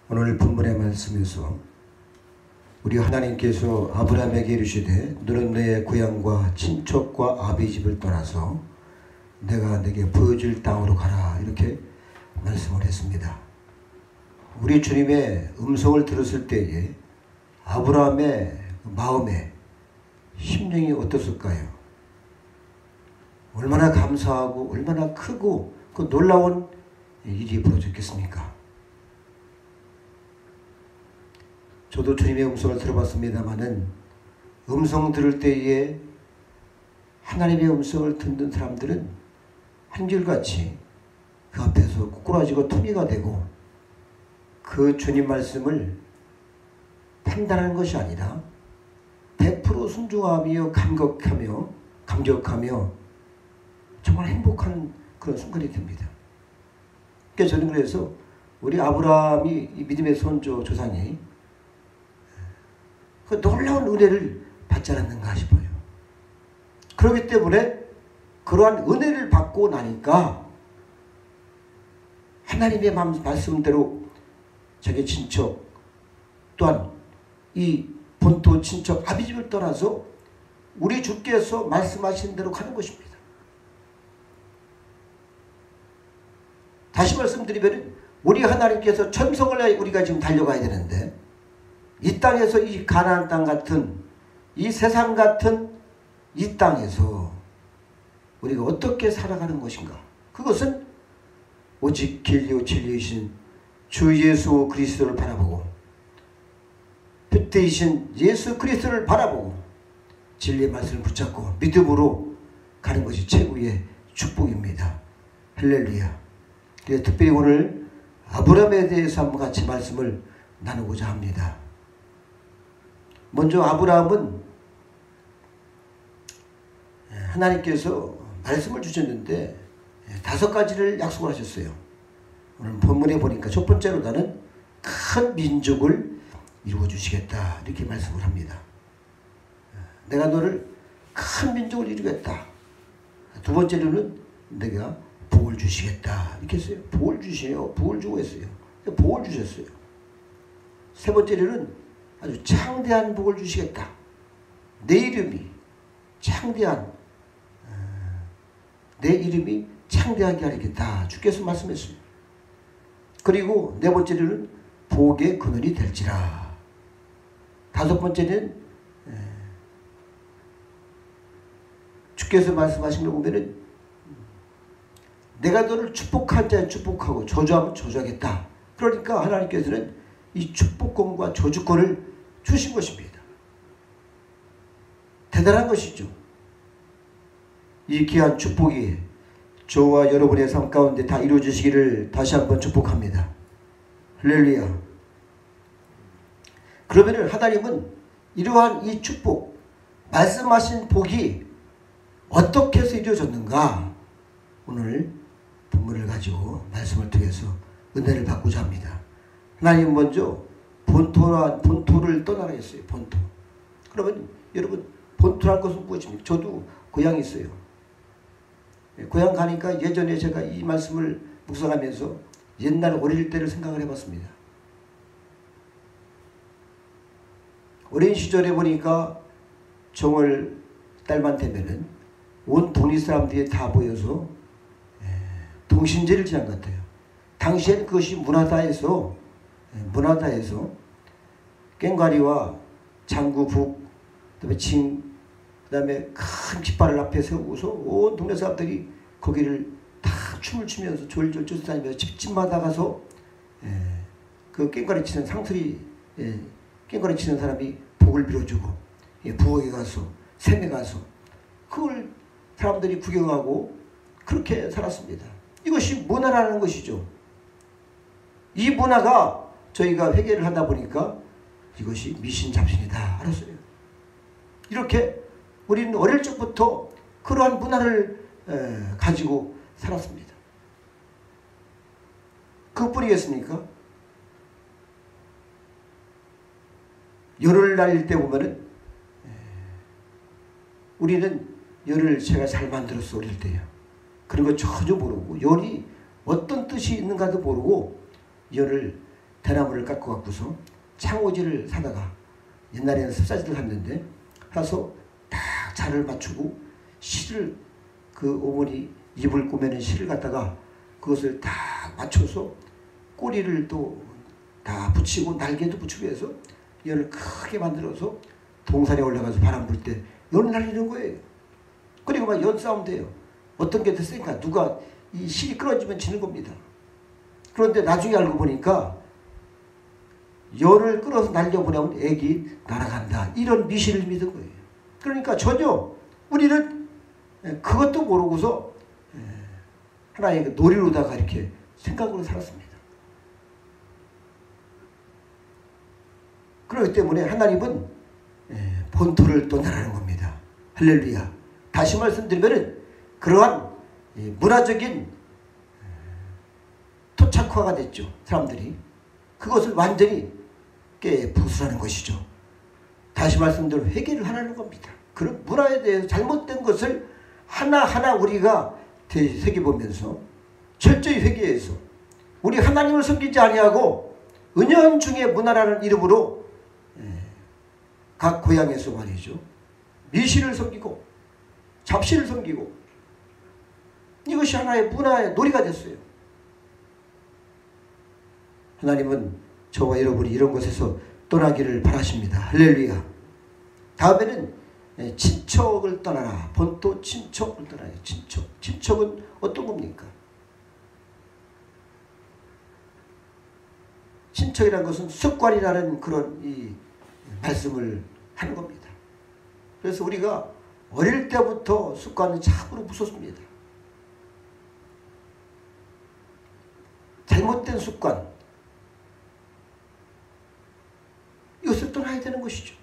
오늘 본문의 말씀에서 우리 하나님께서 아브라함에게 이르시되 너는 너의 고향과 친척과 아비 집을 떠나서 내가 네게 보여줄 땅으로 가라 이렇게 말씀을 했습니다. 우리 주님의 음성을 들었을 때에 아브라함의 마음에 심령이 어떻을까요? 얼마나 감사하고 얼마나 크고 그 놀라운 일이 벌어졌겠습니까? 저도 주님의 음성을 들어봤습니다마는 음성 들을 때에 하나님의 음성을 듣는 사람들은 한결같이 그 앞에서 꼬꾸라지고 투미가 되고 그 주님 말씀을 판단하는 것이 아니라 100% 순종하며 감격하며 정말 행복한 그런 순간이 됩니다. 그래서 저는 그래서 우리 아브라함이 이 믿음의 선조 조상이 그 놀라운 은혜를 받지 않았는가 싶어요. 그렇기 때문에 그러한 은혜를 받고 나니까 하나님의 말씀대로 자기 친척 또한 이 본토 친척 아비집을 떠나서 우리 주께서 말씀하신 대로 가는 것입니다. 다시 말씀드리면 우리 하나님께서 천성을 우리가 지금 달려가야 되는데 이 땅에서 이 가나안 땅 같은 이 세상 같은 이 땅에서 우리가 어떻게 살아가는 것인가? 그것은 오직 길이요 진리이신 주 예수 그리스도를 바라보고 빛되이신 예수 그리스도를 바라보고 진리의 말씀을 붙잡고 믿음으로 가는 것이 최고의 축복입니다. 할렐루야. 그래서 특별히 오늘 아브라함에 대해서 한번 같이 말씀을 나누고자 합니다. 먼저 아브라함은 하나님께서 말씀을 주셨는데 5가지를 약속을 하셨어요. 오늘 본문에 보니까 첫 번째로 나는 큰 민족을 이루어 주시겠다 이렇게 말씀을 합니다. 내가 너를 큰 민족을 이루겠다. 두 번째로는 내가 복을 주시겠다 이렇게 했어요. 복을 주시요. 복을 주고 했어요. 복을 주셨어요. 세 번째로는 아주 창대한 복을 주시겠다. 내 이름이 창대한 내 이름이 창대하게 하겠다. 주께서 말씀했어요. 그리고 네 번째로는 복의 그늘이 될지라. 다섯 번째는 주께서 말씀하신 걸 보면은 내가 너를 축복한 자에 축복하고 저주하면 저주하겠다. 그러니까 하나님께서는 이 축복권과 저주권을 주신 것입니다. 대단한 것이죠. 이 귀한 축복이 저와 여러분의 삶 가운데 다 이루어지시기를 다시 한번 축복합니다. 할렐루야. 그러면 하나님은 이러한 이 축복, 말씀하신 복이 어떻게 해서 이루어졌는가? 오늘 본문을 가지고 말씀을 통해서 은혜를 받고자 합니다. 하나님 먼저 본토를 떠나라 했어요. 본토. 그러면 여러분 본토랄 것은 무엇입니까? 저도 고향이 있어요. 고향 가니까 예전에 제가 이 말씀을 묵상하면서 옛날 어릴 때를 생각을 해봤습니다. 어린 시절에 보니까 정월 달만 되면은 온 동리 사람들이 다 모여서 동신제를 지난 것 같아요. 당시엔 그것이 문화다에서 꽹과리와 장구북, 그다음에 징, 그다음에 큰 깃발을 앞에 세우고서 온 동네 사람들이 거기를 다 춤을 추면서 졸졸 쫓아다니면서 집집마다 가서 그 꽹과리 치는 상투리 꽹과리 치는 사람이 복을 빌어주고 부엌에 가서 샘에 가서 그걸 사람들이 구경하고 그렇게 살았습니다. 이것이 문화라는 것이죠. 이 문화가 저희가 회개를 하다 보니까 이것이 미신잡신이다 알았어요. 이렇게 우리는 어릴 적부터 그러한 문화를 가지고 살았습니다. 그것뿐이겠습니까? 열을 날릴 때 보면은 우리는 열을 제가 잘 만들었어 어릴 때요. 그런 거 전혀 모르고 열이 어떤 뜻이 있는가도 모르고 열을 대나무를 깎고 갖고서 창호지를 사다가 옛날에는 습사지를 샀는데 사서 딱 자를 맞추고 실을 그 어머니 입을 꼬매는 실을 갖다가 그것을 딱 맞춰서 꼬리를 또 다 붙이고 날개도 붙이고 해서 연을 크게 만들어서 동산에 올라가서 바람 불 때 연을 날리는 거예요. 그리고 막 연 싸움 돼요. 어떤 게 더 세니까 누가 이 실이 끊어지면 지는 겁니다. 그런데 나중에 알고 보니까 연을 끌어서 날려보내면 애기 날아간다. 이런 미신을 믿은 거예요. 그러니까 전혀 우리는 그것도 모르고서 하나의 놀이로다가 이렇게 생각으로 살았습니다. 그렇기 때문에 하나님은 본토를 떠나라는 겁니다. 할렐루야. 다시 말씀드리면 그러한 문화적인 토착화가 됐죠. 사람들이. 그것을 완전히 부수라는 것이죠. 다시 말씀드려 회개를 하라는 겁니다. 그런 문화에 대해서 잘못된 것을 하나하나 우리가 되새겨보면서 철저히 회개해서 우리 하나님을 섬기지 아니하고 은연중의 문화라는 이름으로 각 고향에서 말이죠. 미신을 섬기고 잡신을 섬기고 이것이 하나의 문화의 놀이가 됐어요. 하나님은 저와 여러분이 이런 것에서 떠나기를 바라십니다. 할렐루야. 다음에는 친척을 떠나라. 본토 친척을 떠나요. 친척. 친척은 어떤 겁니까? 친척이라는 것은 습관이라는 그런 이 말씀을 하는 겁니다. 그래서 우리가 어릴 때부터 습관은 참으로 무섭습니다. 잘못된 습관, 이것을 떠나야 되는 것이죠.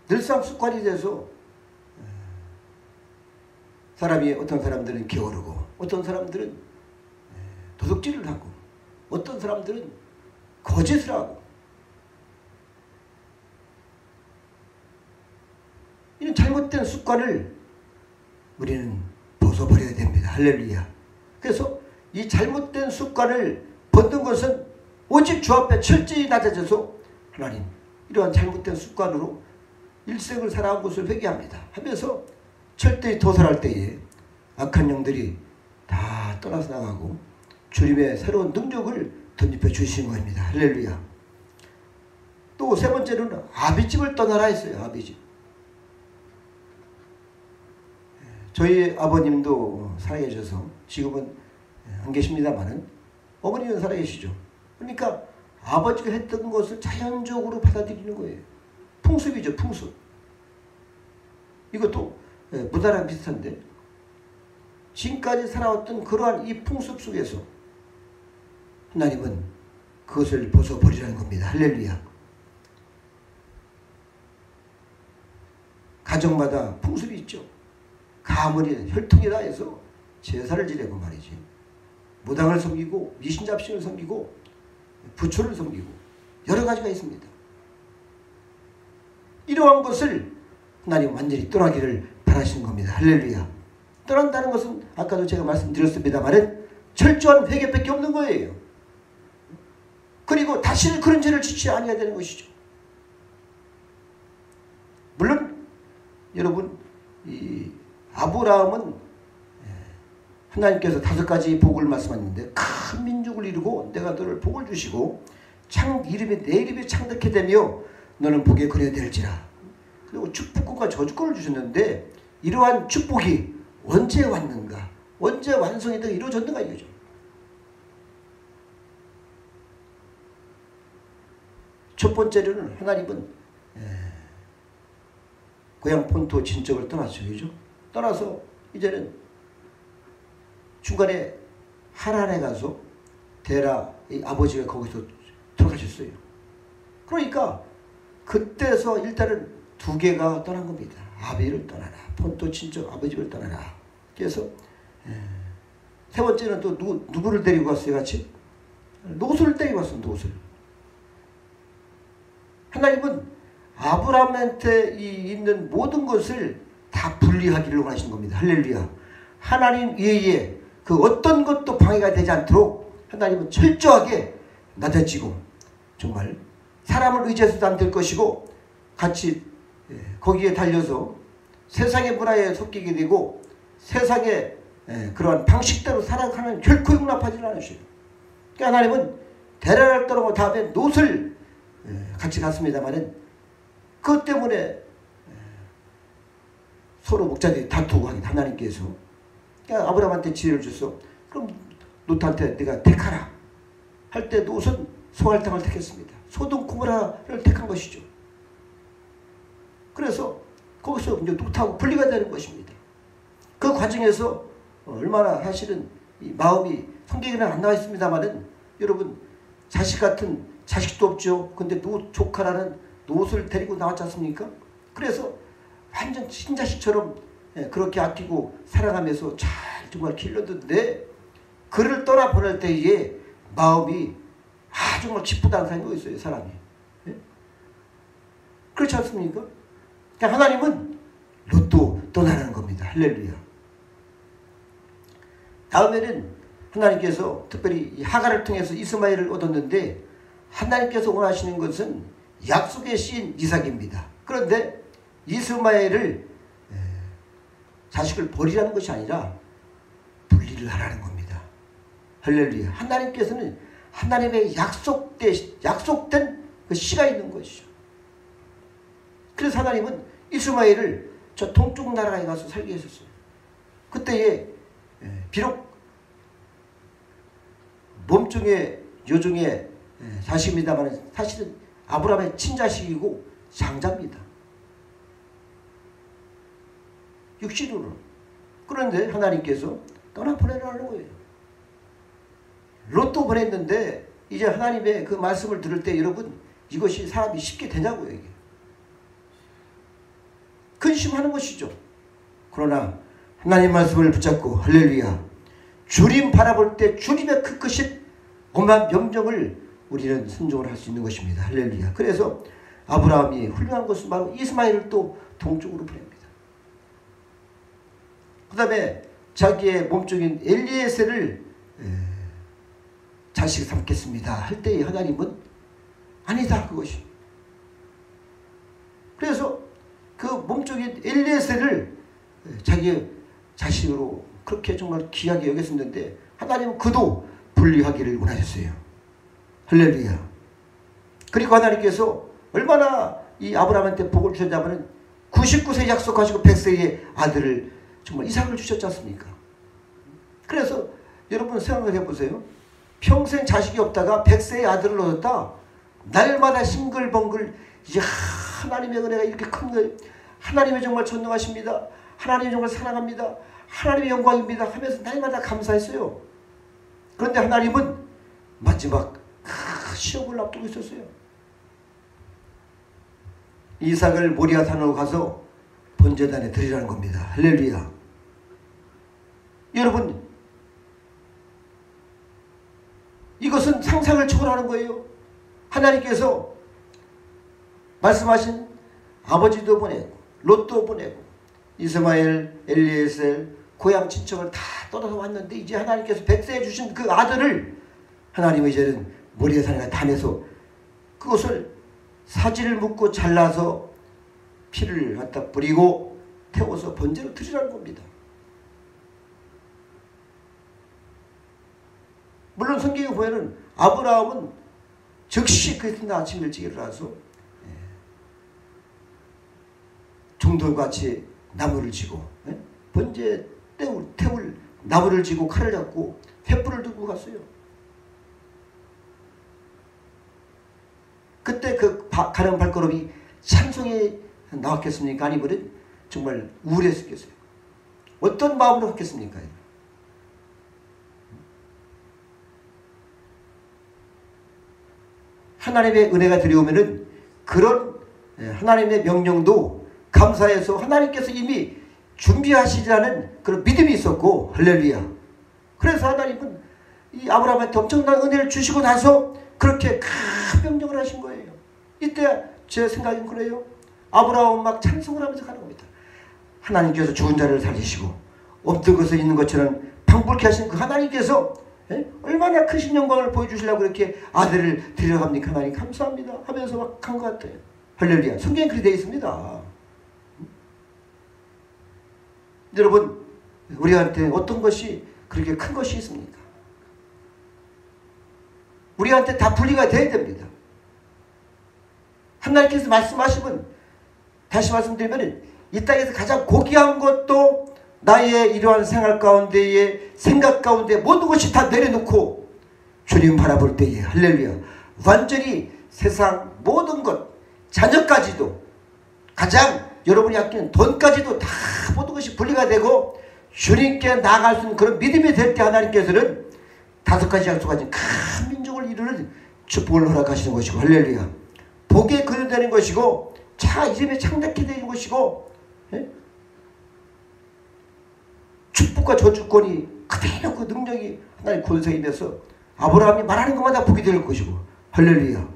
늘상 습관이 돼서 사람이 어떤 사람들은 게으르고 어떤 사람들은 도둑질을 하고 어떤 사람들은 거짓을 하고 이런 잘못된 습관을 우리는 벗어버려야 됩니다. 할렐루야. 그래서 이 잘못된 습관을 벗는 것은 오직 주 앞에 철저히 낮아져서 하나님 이러한 잘못된 습관으로 일생을 살아온 것을 회개합니다 하면서 철저히 도살할 때에 악한 영들이 다 떠나서 나가고 주님의 새로운 능력을 덧입혀 주신 겁니다. 할렐루야. 또 세 번째로는 아비집을 떠나라 했어요. 아비집. 저희 아버님도 살아계셔서 지금은 안 계십니다만은 어머니는 살아계시죠. 그러니까 아버지가 했던 것을 자연적으로 받아들이는 거예요. 풍습이죠. 풍습. 이것도 문화랑 비슷한데 지금까지 살아왔던 그러한 이 풍습 속에서 하나님은 그것을 벗어버리라는 겁니다. 할렐루야. 가정마다 풍습이 있죠. 가문이 혈통이다 해서 제사를 지내고 말이지. 무당을 섬기고 미신잡신을 섬기고 부처를 섬기고 여러 가지가 있습니다. 이러한 것을 하나님 완전히 떠나기를 바라시는 겁니다. 할렐루야. 떠난다는 것은 아까도 제가 말씀드렸습니다만은 철저한 회개밖에 없는 거예요. 그리고 다시는 그런 죄를 짓지 아니해야 되는 것이죠. 물론 여러분 이 아브라함은 하나님께서 5가지 복을 말씀하셨는데 큰 민족을 이루고 내가 너를 복을 주시고 내 이름이 창득해 되며 너는 복에 거래될지라. 그리고 축복과 저주권을 주셨는데 이러한 축복이 언제 왔는가? 언제 완성이 되어 이루어졌는가 이거죠. 첫 번째로는 하나님은 고향 본토 친척을 떠났죠. 그죠? 떠나서 이제는 중간에 하란에 가서 데라 아버지가 거기서 돌아가셨어요. 그러니까 그때서 일단은 2개가 떠난 겁니다. 아비를 떠나라. 본토 친척 아버지를 떠나라. 그래서 세 번째는 또 누구를 데리고 갔어요? 같이? 롯을 데리고 갔어요. 롯을. 하나님은 아브라함한테 있는 모든 것을 다 분리하기를 원하시는 겁니다. 할렐루야. 하나님 외에 그 어떤 것도 방해가 되지 않도록 하나님은 철저하게 낮아지고 정말 사람을 의지해서도 안 될 것이고 같이 거기에 달려서 세상의 문화에 섞이게 되고 세상의 그러한 방식대로 살아가는 결코 용납하지 않으셔요. 그러니까 하나님은 데려갈 떠나고 다음에 롯을 같이 갔습니다마는 그것 때문에 서로 목자들이 다투고 하긴 하나님께서 그러니까 아브라함한테 지혜를 줬어. 그럼 롯한테 내가 택하라 할 때 롯은 소알탕을 택했습니다. 소돔 고모라를 택한 것이죠. 그래서 거기서 이제 롯하고 분리가 되는 것입니다. 그 과정에서 얼마나 사실은 이 마음이 성경에는 안 나와 있습니다만은 여러분 자식 같은 자식도 없죠. 근데 롯 조카라는 롯을 데리고 나왔지 않습니까? 그래서 완전 친자식처럼 그렇게 아끼고 사랑하면서 잘 정말 길렀는데 그를 떠나보낼 때에 마음이 정말 기쁘다는 생각이 있어요. 사람이. 그렇지 않습니까? 그러니까 하나님은 롯도 떠나는 겁니다. 할렐루야. 다음에는 하나님께서 특별히 하갈을 통해서 이스마엘을 얻었는데 하나님께서 원하시는 것은 약속의 씨인 이삭입니다. 그런데 이스마엘을 자식을 버리라는 것이 아니라 분리를 하라는 겁니다. 할렐루야. 하나님께서는 하나님의 약속된 그 씨가 있는 것이죠. 그래서 하나님은 이스마엘을 저 동쪽 나라에 가서 살게 하셨어요. 그때에 비록 몸종의 요종의 자식입니다만 사실은 아브라함의 친자식이고 장자입니다. 육신으로. 그런데 하나님께서 떠나보내라는 거예요. 롯도 보냈는데 이제 하나님의 그 말씀을 들을 때 여러분 이것이 사람이 쉽게 되냐고요. 이게. 근심하는 것이죠. 그러나 하나님 말씀을 붙잡고 할렐루야 주님 바라볼 때 주님의 그 크신 엄한 명령을 우리는 순종을 할 수 있는 것입니다. 할렐루야. 그래서 아브라함이 훌륭한 것은 바로 이스마엘을 또 동쪽으로 보냅니다. 그 다음에 자기의 몸종인 엘리에셀을 자식 삼겠습니다 할 때에 하나님은 아니다 그것이. 그래서 그 몸종인 엘리에셀을 자기의 자식으로 그렇게 정말 귀하게 여겼었는데 하나님은 그도 분리하기를 원하셨어요. 할렐루야. 그리고 하나님께서 얼마나 이 아브라함한테 복을 주셨냐면 99세 약속하시고 100세의 아들을 정말 이삭을 주셨지 않습니까? 그래서 여러분 생각을 해보세요. 평생 자식이 없다가 100세의 아들을 얻었다. 날마다 싱글벙글 이제 하나님의 은혜가 이렇게 큰 거예요. 하나님이 정말 전능하십니다. 하나님이 정말 사랑합니다. 하나님의 영광입니다 하면서 날마다 감사했어요. 그런데 하나님은 마지막 그 시험을 앞두고 있었어요. 이삭을 모리아 산으로 가서 번제단에 드리라는 겁니다. 할렐루야. 여러분 이것은 상상을 초월하는 거예요. 하나님께서 말씀하신 아버지도 보내고 롯도 보내고 이스마엘, 엘리에셀 고향 친척을 다 떠나서 왔는데 이제 하나님께서 백세해 주신 그 아들을 하나님은 이제는 모리아 산에 담에서 그것을 사지를 묶고 잘라서 피를 갖다 뿌리고 태워서 번제로 드리라는 겁니다. 물론 성경에 보면은 아브라함은 즉시 그 이튿날 아침 일찍 일어나서 종들같이 나무를 지고 번제 태울 나무를 지고 칼을 잡고 횃불을 들고 갔어요. 그때 그 가는 발걸음이 찬송에 나왔겠습니까? 아니면 정말 우울했겠어요. 어떤 마음으로 했겠습니까? 하나님의 은혜가 들여오면은 그런 하나님의 명령도 감사해서 하나님께서 이미 준비하시라는 그런 믿음이 있었고 할렐루야. 그래서 하나님은 이 아브라함한테 엄청난 은혜를 주시고 나서 그렇게 큰 명령을 하신 거예요. 이때 제 생각은 그래요. 아브라함은 막 찬송을 하면서 가는 겁니다. 하나님께서 죽은 자를 살리시고 없던 것을 있는 것처럼 방불케 하신 그 하나님께서 얼마나 크신 영광을 보여주시려고 그렇게 아들을 데려갑니까? 하나님 감사합니다 하면서 막 간 것 같아요. 할렐루야. 성경에 그렇게 되어 있습니다. 여러분, 우리한테 어떤 것이 그렇게 큰 것이 있습니까? 우리한테 다 분리가 돼야 됩니다. 하나님께서 말씀하시면, 다시 말씀드리면, 이 땅에서 가장 고귀한 것도 나의 이러한 생활 가운데에, 생각 가운데 모든 것이 다 내려놓고 주님 바라볼 때에, 할렐루야, 완전히 세상 모든 것, 자녀까지도, 가장 여러분이 아끼는 돈까지도 다 모든 것이 분리가 되고 주님께 나아갈 수 있는 그런 믿음이 될 때 하나님께서는 5가지 약속하신 큰 민족을 이루는 축복을 허락하시는 것이고, 할렐루야, 복에 근원되는 것이고, 자 이름에 창작해 되는 것이고, 축복과 저주권이 그대로 그 능력이 하나님 권세에 임해서 아브라함이 말하는 것마다 복이 될 것이고, 할렐루야,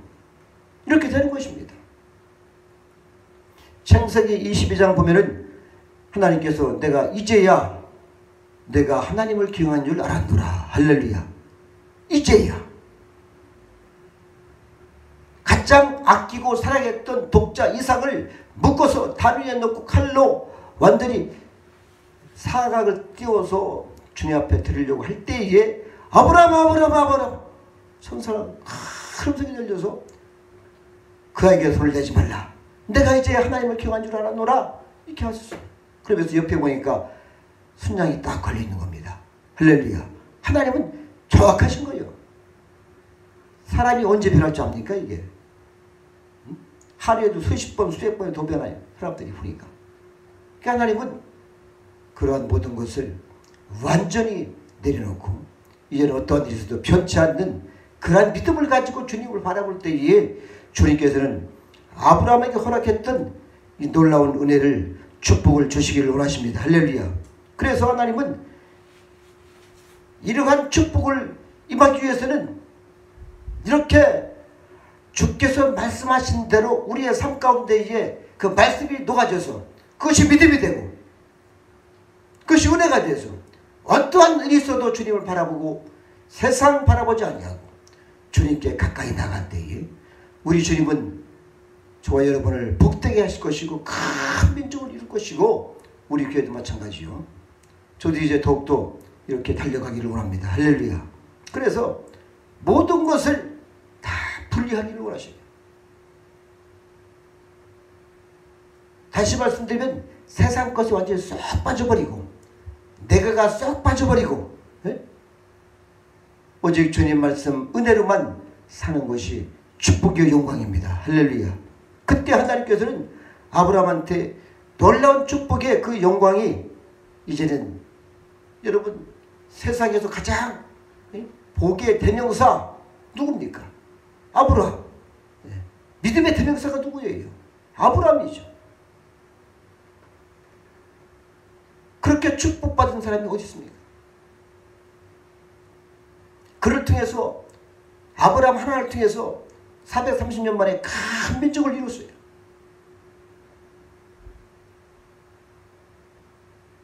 이렇게 되는 것입니다. 창세기 22장 보면은 하나님께서 내가 이제야 내가 하나님을 기억한 줄 알았노라. 할렐루야. 이제야 가장 아끼고 사랑했던 독자 이삭을 묶어서 다리 위에 넣고 칼로 완전히 사각을 띄워서 주님 앞에 드리려고 할 때에 아브라함 성사가 큰 소리 들려서 그에게 손을 대지 말라. 내가 이제 하나님을 기억한 줄 알았노라. 이렇게 하셨어요. 그러면서 옆에 보니까 순양이 딱 걸려있는 겁니다. 할렐루야. 하나님은 정확하신 거예요. 사람이 언제 변할 줄 압니까 이게? 하루에도 수십 번 수백 번에 더 변해요. 사람들이 보니까. 그러니까 하나님은 그러한 모든 것을 완전히 내려놓고 이제는 어떠한 일이 있어도 변치 않는 그러한 믿음을 가지고 주님을 바라볼 때에 주님께서는 아브라함에게 허락했던 이 놀라운 은혜를, 축복을 주시기를 원하십니다. 할렐루야. 그래서 하나님은 이러한 축복을 임하기 위해서는 이렇게 주께서 말씀하신 대로 우리의 삶 가운데에 그 말씀이 녹아져서 그것이 믿음이 되고 그것이 은혜가 돼서 어떠한 일이 있어도 주님을 바라보고 세상 바라보지 아니하고 주님께 가까이 나갈 때에 우리 주님은 저와 여러분을 복되게 하실 것이고 큰 민족을 이룰 것이고 우리 교회도 마찬가지요. 저도 이제 더욱더 이렇게 달려가기를 원합니다. 할렐루야. 그래서 모든 것을 다 분리하기를 원하십니다. 다시 말씀드리면 세상 것이 완전히 쏙 빠져버리고 내가가 쏙 빠져버리고 오직 주님 말씀 은혜로만 사는 것이 축복이요 영광입니다. 할렐루야. 그때 하나님께서는 아브라함한테 놀라운 축복의 그 영광이 이제는 여러분 세상에서 가장 복의 대명사 누굽니까? 아브라함. 믿음의 대명사가 누구예요? 아브라함이죠. 그렇게 축복받은 사람이 어디 있습니까? 그를 통해서 아브라함 하나를 통해서 430년 만에 큰 민족을 이뤘어요.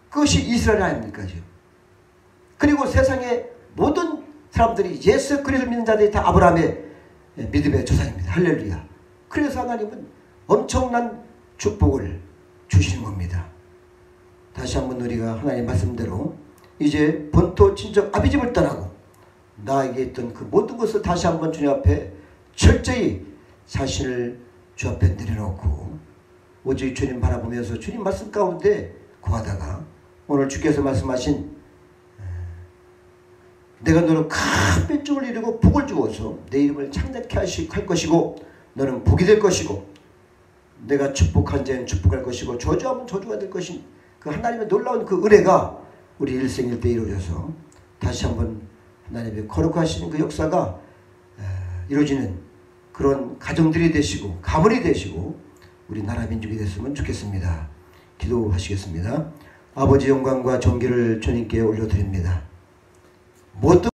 그것이 이스라엘 아닙니까 지금? 그리고 세상의 모든 사람들이 예수 그리스도를 믿는 자들이 다 아브라함의 믿음의 조상입니다. 할렐루야. 그래서 하나님은 엄청난 축복을 주시는 겁니다. 다시 한번 우리가 하나님 말씀대로 이제 본토 친척 아비집을 떠나고 나에게 있던 그 모든 것을 다시 한번 주님 앞에 철저히 자신을 주 앞에 내려놓고 오직 주님 바라보면서 주님 말씀 가운데 구하다가 오늘 주께서 말씀하신 내가 너를 큰 민족을 이루고 복을 주어서 내 이름을 창대케 할 것이고 너는 복이 될 것이고 내가 축복한 자는 축복할 것이고 저주하면 저주가 될 것인 그 하나님의 놀라운 그 은혜가 우리 일생일대 이루어져서 다시 한번 하나님의 거룩하신 그 역사가 이루어지는 그런 가정들이 되시고 가문이 되시고 우리 나라 민족이 됐으면 좋겠습니다. 기도하시겠습니다. 아버지 영광과 존귀를 주님께 올려드립니다. 모든